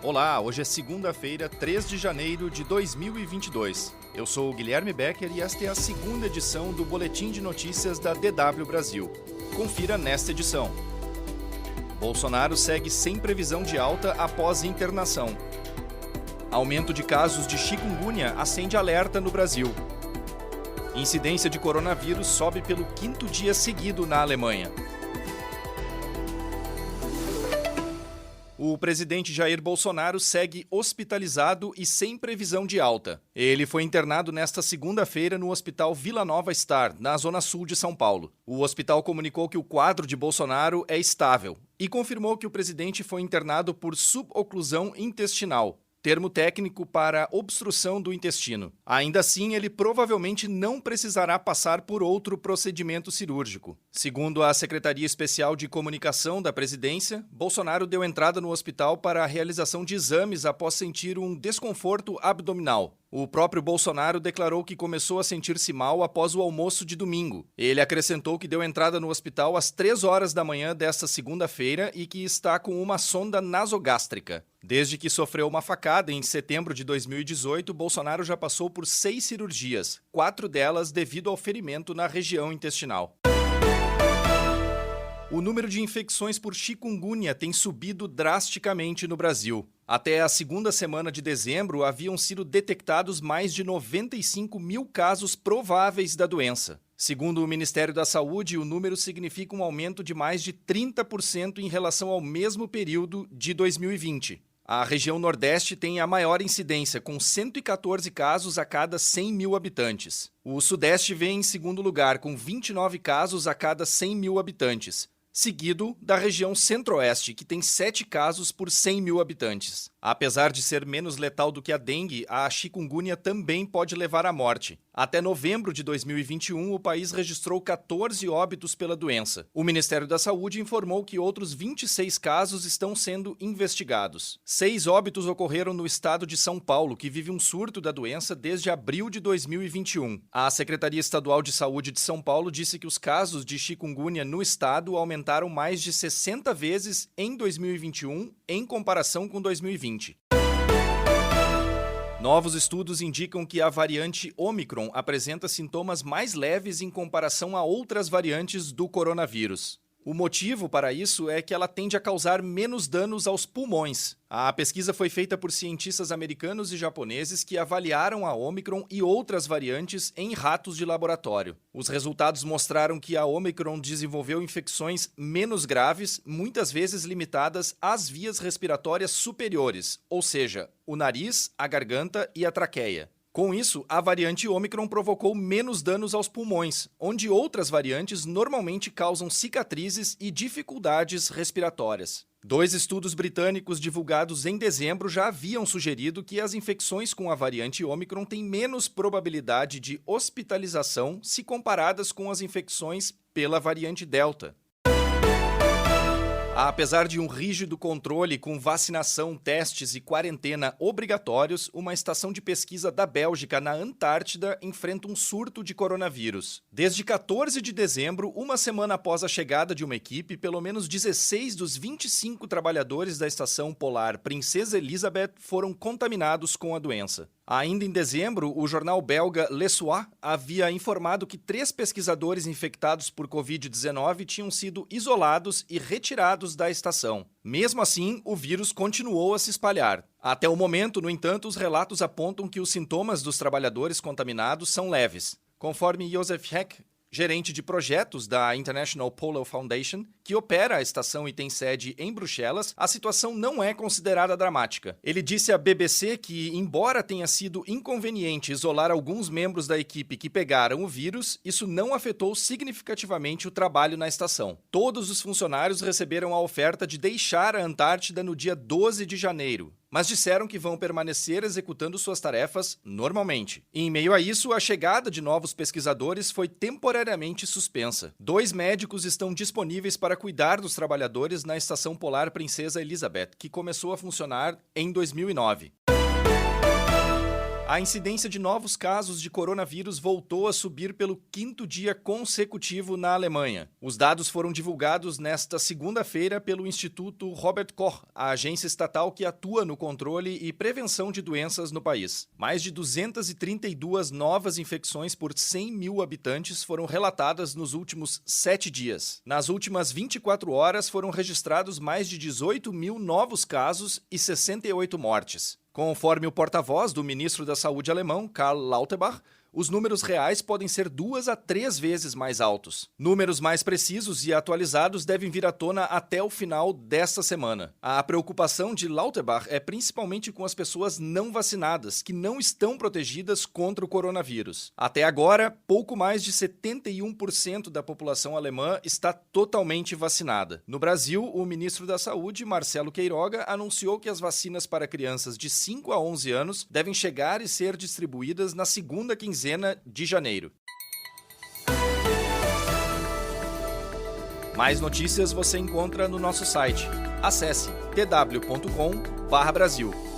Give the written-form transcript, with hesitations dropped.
Olá, hoje é segunda-feira, 3 de janeiro de 2022. Eu sou o Guilherme Becker e esta é a segunda edição do Boletim de Notícias da DW Brasil. Confira nesta edição. Bolsonaro segue sem previsão de alta após internação. Aumento de casos de chikungunya acende alerta no Brasil. Incidência de coronavírus sobe pelo 5º dia seguido na Alemanha. O presidente Jair Bolsonaro segue hospitalizado e sem previsão de alta. Ele foi internado nesta segunda-feira no Hospital Vila Nova Star, na zona sul de São Paulo. O hospital comunicou que o quadro de Bolsonaro é estável e confirmou que o presidente foi internado por suboclusão intestinal, termo técnico para obstrução do intestino. Ainda assim, ele provavelmente não precisará passar por outro procedimento cirúrgico. Segundo a Secretaria Especial de Comunicação da Presidência, Bolsonaro deu entrada no hospital para a realização de exames após sentir um desconforto abdominal. O próprio Bolsonaro declarou que começou a sentir-se mal após o almoço de domingo. Ele acrescentou que deu entrada no hospital às 3 horas da manhã desta segunda-feira e que está com uma sonda nasogástrica. Desde que sofreu uma facada em setembro de 2018, Bolsonaro já passou por 6 cirurgias, 4 delas devido ao ferimento na região intestinal. O número de infecções por chikungunya tem subido drasticamente no Brasil. Até a segunda semana de dezembro, haviam sido detectados mais de 95 mil casos prováveis da doença. Segundo o Ministério da Saúde, o número significa um aumento de mais de 30% em relação ao mesmo período de 2020. A região Nordeste tem a maior incidência, com 114 casos a cada 100 mil habitantes. O Sudeste vem em segundo lugar, com 29 casos a cada 100 mil habitantes, seguido da região Centro-Oeste, que tem 7 casos por 100 mil habitantes. Apesar de ser menos letal do que a dengue, a chikungunya também pode levar à morte. Até novembro de 2021, o país registrou 14 óbitos pela doença. O Ministério da Saúde informou que outros 26 casos estão sendo investigados. 6 óbitos ocorreram no estado de São Paulo, que vive um surto da doença desde abril de 2021. A Secretaria Estadual de Saúde de São Paulo disse que os casos de chikungunya no estado aumentaram mais de 60 vezes em 2021, em comparação com 2020. Novos estudos indicam que a variante Ômicron apresenta sintomas mais leves em comparação a outras variantes do coronavírus. O motivo para isso é que ela tende a causar menos danos aos pulmões. A pesquisa foi feita por cientistas americanos e japoneses que avaliaram a Ômicron e outras variantes em ratos de laboratório. Os resultados mostraram que a Ômicron desenvolveu infecções menos graves, muitas vezes limitadas às vias respiratórias superiores, ou seja, o nariz, a garganta e a traqueia. Com isso, a variante Ômicron provocou menos danos aos pulmões, onde outras variantes normalmente causam cicatrizes e dificuldades respiratórias. 2 estudos britânicos divulgados em dezembro já haviam sugerido que as infecções com a variante Ômicron têm menos probabilidade de hospitalização se comparadas com as infecções pela variante Delta. Apesar de um rígido controle com vacinação, testes e quarentena obrigatórios, uma estação de pesquisa da Bélgica na Antártida enfrenta um surto de coronavírus. Desde 14 de dezembro, uma semana após a chegada de uma equipe, pelo menos 16 dos 25 trabalhadores da estação polar Princesa Elisabeth foram contaminados com a doença. Ainda em dezembro, o jornal belga Le Soir havia informado que 3 pesquisadores infectados por Covid-19 tinham sido isolados e retirados da estação. Mesmo assim, o vírus continuou a se espalhar. Até o momento, no entanto, os relatos apontam que os sintomas dos trabalhadores contaminados são leves. Conforme Joseph Heck, gerente de projetos da International Polar Foundation, que opera a estação e tem sede em Bruxelas, a situação não é considerada dramática. Ele disse à BBC que, embora tenha sido inconveniente isolar alguns membros da equipe que pegaram o vírus, isso não afetou significativamente o trabalho na estação. Todos os funcionários receberam a oferta de deixar a Antártida no dia 12 de janeiro. Mas disseram que vão permanecer executando suas tarefas normalmente. Em meio a isso, a chegada de novos pesquisadores foi temporariamente suspensa. 2 médicos estão disponíveis para cuidar dos trabalhadores na Estação Polar Princesa Elizabeth, que começou a funcionar em 2009. A incidência de novos casos de coronavírus voltou a subir pelo 5º dia consecutivo na Alemanha. Os dados foram divulgados nesta segunda-feira pelo Instituto Robert Koch, a agência estatal que atua no controle e prevenção de doenças no país. Mais de 232 novas infecções por 100 mil habitantes foram relatadas nos últimos 7 dias. Nas últimas 24 horas foram registrados mais de 18 mil novos casos e 68 mortes. Conforme o porta-voz do ministro da Saúde alemão, Karl Lauterbach, os números reais podem ser 2 a 3 vezes mais altos. Números mais precisos e atualizados devem vir à tona até o final desta semana. A preocupação de Lauterbach é principalmente com as pessoas não vacinadas, que não estão protegidas contra o coronavírus. Até agora, pouco mais de 71% da população alemã está totalmente vacinada. No Brasil, o ministro da Saúde, Marcelo Queiroga, anunciou que as vacinas para crianças de 5 a 11 anos devem chegar e ser distribuídas na segunda quinzena de janeiro. Mais notícias você encontra no nosso site. Acesse tw.com/Brasil.